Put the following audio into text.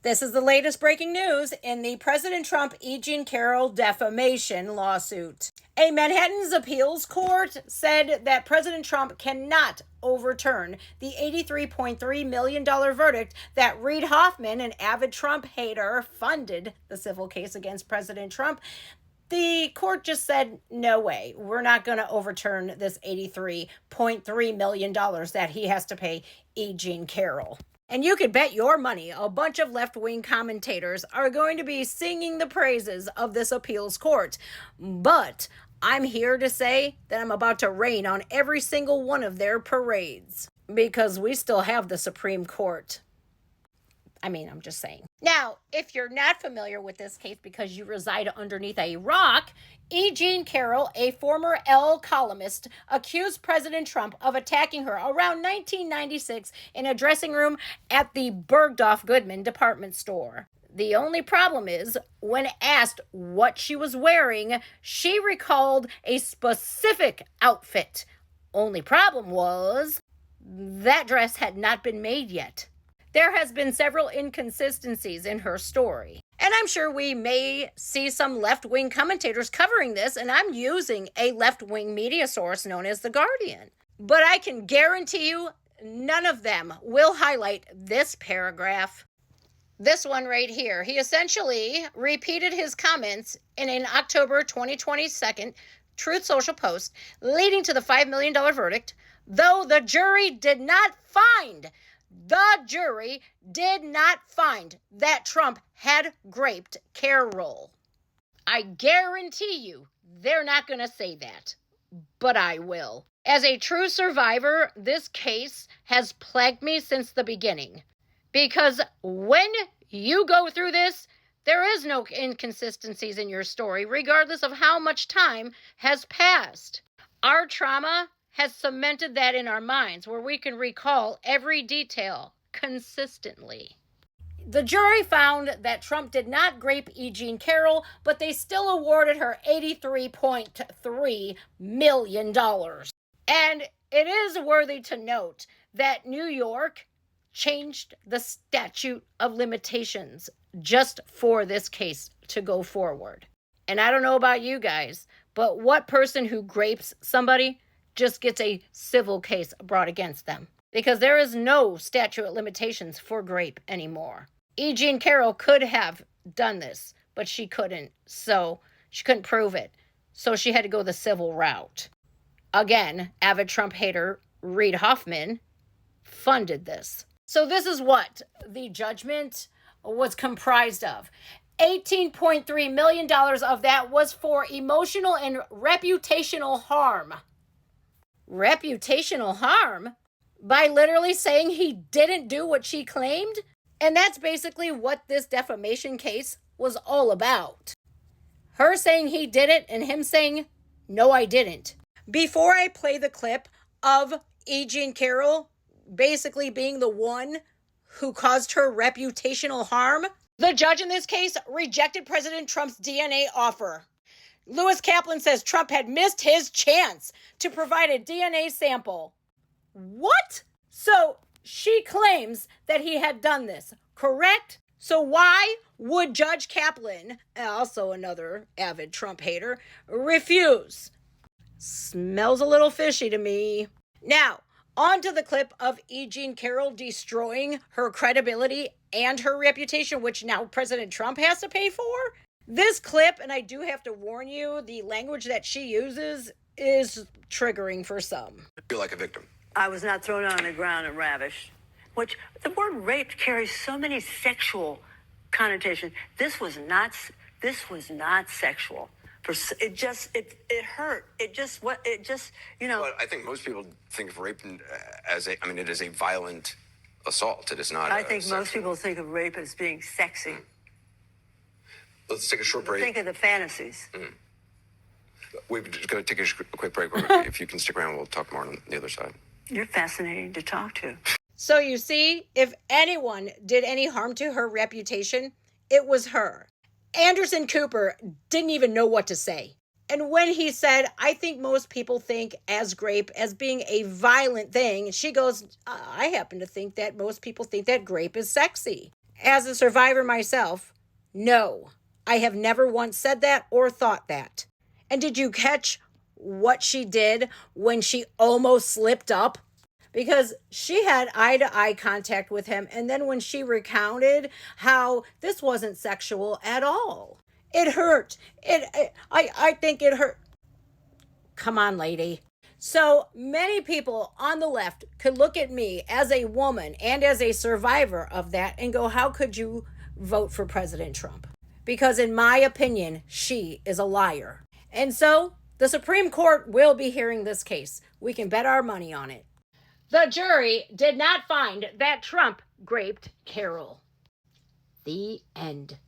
This is the latest breaking news in the President Trump E. Jean Carroll defamation lawsuit. A Manhattan's appeals court said that President Trump cannot overturn the $83.3 million verdict that Reid Hoffman, an avid Trump hater, funded the civil case against President Trump. The court just said, no way, we're not going to overturn this $83.3 million that he has to pay E. Jean Carroll. And you could bet your money a bunch of left-wing commentators are going to be singing the praises of this appeals court. But I'm here to say that I'm about to rain on every single one of their parades because we still have the Supreme Court. I'm just saying. Now, if you're not familiar with this case because you reside underneath a rock, E. Jean Carroll, a former Elle columnist, accused President Trump of attacking her around 1996 in a dressing room at the Bergdorf Goodman department store. The only problem is, when asked what she was wearing, she recalled a specific outfit. Only problem was, that dress had not been made yet. There has been several inconsistencies in her story. And I'm sure we may see some left-wing commentators covering this, and I'm using a left-wing media source known as The Guardian. But I can guarantee you none of them will highlight this paragraph. This one right here. He essentially repeated his comments in an October 2022 Truth Social post, leading to the $5 million verdict, though the jury did not find that Trump had graped Carroll. I guarantee you they're not going to say that, but I will. As a true survivor, this case has plagued me since the beginning. Because when you go through this, there is no inconsistencies in your story, regardless of how much time has passed. Our trauma has cemented that in our minds, where we can recall every detail consistently. The jury found that Trump did not grape E. Jean Carroll, but they still awarded her $83.3 million. And it is worthy to note that New York changed the statute of limitations just for this case to go forward. And I don't know about you guys, but what person who grapes somebody just gets a civil case brought against them? Because there is no statute of limitations for grape anymore. E. Jean Carroll could have done this, but she couldn't. So she couldn't prove it. So she had to go the civil route. Again, avid Trump hater Reid Hoffman funded this. So this is what the judgment was comprised of. $18.3 million of that was for emotional and reputational harm. Reputational harm? By literally saying he didn't do what she claimed? And that's basically what this defamation case was all about. Her saying he did it and him saying, no, I didn't. Before I play the clip of E. Jean Carroll basically being the one who caused her reputational harm, the judge in this case rejected President Trump's DNA offer. Lewis Kaplan says Trump had missed his chance to provide a DNA sample. What? So she claims that he had done this, correct? So why would Judge Kaplan, also another avid Trump hater, refuse? Smells a little fishy to me. Now, on to the clip of E. Jean Carroll destroying her credibility and her reputation, which now President Trump has to pay for. This clip, and I do have to warn you, the language that she uses is triggering for some. Feel like a victim. I was not thrown on the ground and ravished. Which the word rape carries so many sexual connotations. This was not sexual. It hurt. But I think most people think of rape as it is a violent assault. It is not. I think most people think of rape as being sexy. Let's take a short break. Think of the fantasies. We're just going to take a quick break. If you can stick around, we'll talk more on the other side. You're fascinating to talk to. So you see, if anyone did any harm to her reputation, it was her. Anderson Cooper didn't even know what to say. And when he said, I think most people think as grape as being a violent thing, she goes, I happen to think that most people think that grape is sexy. as a survivor myself, no, I have never once said that or thought that. And did you catch what she did when she almost slipped up? Because she had eye-to-eye contact with him, and then when she recounted how this wasn't sexual at all, it hurt. I think it hurt. Come on, lady. So many people on the left could look at me as a woman and as a survivor of that and go, how could you vote for President Trump? Because in my opinion, she is a liar. And so the Supreme Court will be hearing this case. We can bet our money on it. The jury did not find that Trump raped Carroll. The end.